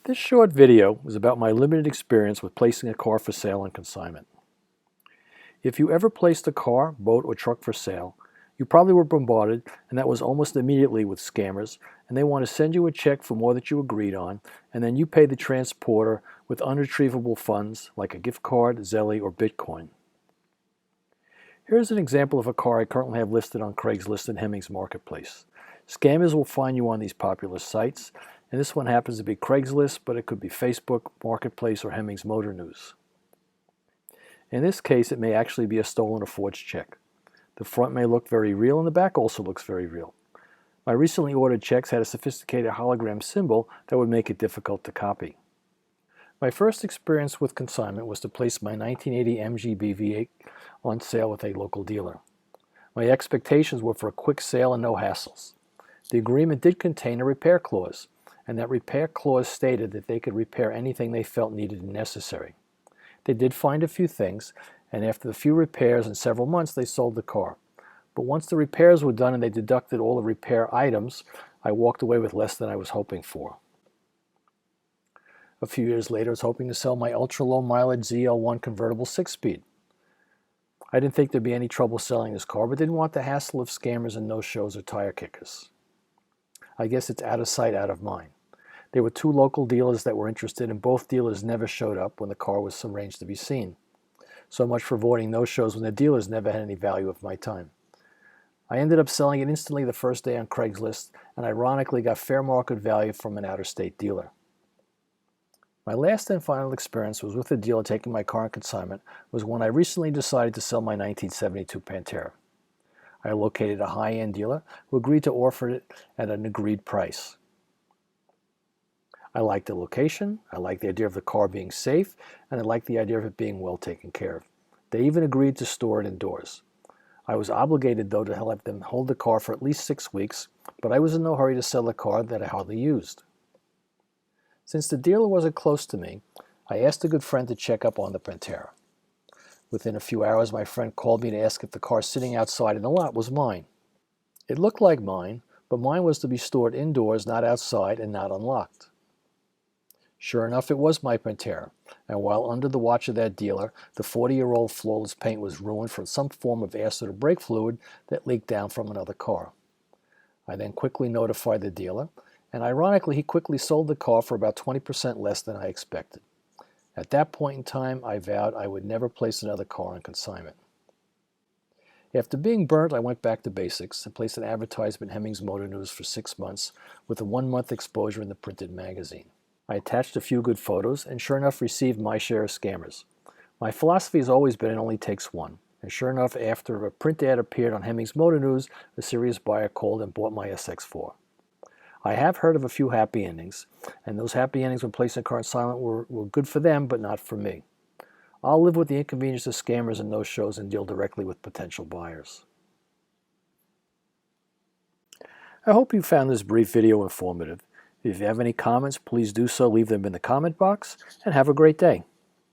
This short video is about my limited experience with placing a car for sale on consignment. If you ever placed a car, boat, or truck for sale, you probably were bombarded, and that was almost immediately, with scammers, and they want to send you a check for more that you agreed on, and then you pay the transporter with unretrievable funds like a gift card, Zelle, or Bitcoin. Here's an example of a car I currently have listed on Craigslist and Hemmings Marketplace. Scammers will find you on these popular sites, and this one happens to be Craigslist, but it could be Facebook, Marketplace, or Hemmings Motor News. In this case, it may actually be a stolen or forged check. The front may look very real, and the back also looks very real. My recently ordered checks had a sophisticated hologram symbol that would make it difficult to copy. My first experience with consignment was to place my 1980 MG BV8 on sale with a local dealer. My expectations were for a quick sale and no hassles. The agreement did contain a repair clause, and that repair clause stated that they could repair anything they felt needed and necessary. They did find a few things, and after the few repairs and several months, they sold the car. But once the repairs were done and they deducted all the repair items, I walked away with less than I was hoping for. A few years later, I was hoping to sell my ultra-low mileage ZL1 convertible 6-speed. I didn't think there'd be any trouble selling this car, but didn't want the hassle of scammers and no-shows or tire kickers. I guess it's out of sight, out of mind. There were two local dealers that were interested, and both dealers never showed up when the car was arranged to be seen. So much for avoiding no-shows when the dealers never had any value of my time. I ended up selling it instantly the first day on Craigslist, and ironically got fair market value from an out-of-state dealer. My last and final experience was with a dealer taking my car on consignment was when I recently decided to sell my 1972 Pantera. I located a high-end dealer who agreed to offer it at an agreed price. I liked the location, I liked the idea of the car being safe, and I liked the idea of it being well taken care of. They even agreed to store it indoors. I was obligated, though, to let them hold the car for at least 6 weeks, but I was in no hurry to sell a car that I hardly used. Since the dealer wasn't close to me, I asked a good friend to check up on the Pantera. Within a few hours, my friend called me to ask if the car sitting outside in the lot was mine. It looked like mine, but mine was to be stored indoors, not outside, and not unlocked. Sure enough, it was my Pantera, and while under the watch of that dealer, the 40-year-old flawless paint was ruined from some form of acid or brake fluid that leaked down from another car. I then quickly notified the dealer, and ironically, he quickly sold the car for about 20% less than I expected. At that point in time, I vowed I would never place another car on consignment. After being burnt, I went back to basics and placed an advertisement in Hemmings Motor News for 6 months with a 1-month exposure in the printed magazine. I attached a few good photos and sure enough received my share of scammers. My philosophy has always been it only takes one. And sure enough, after a print ad appeared on Hemmings Motor News, a serious buyer called and bought my SX4. I have heard of a few happy endings, and those happy endings when placing a car on silent were good for them, but not for me. I'll live with the inconvenience of scammers and no-shows and deal directly with potential buyers. I hope you found this brief video informative. If you have any comments, please do so. Leave them in the comment box, and have a great day.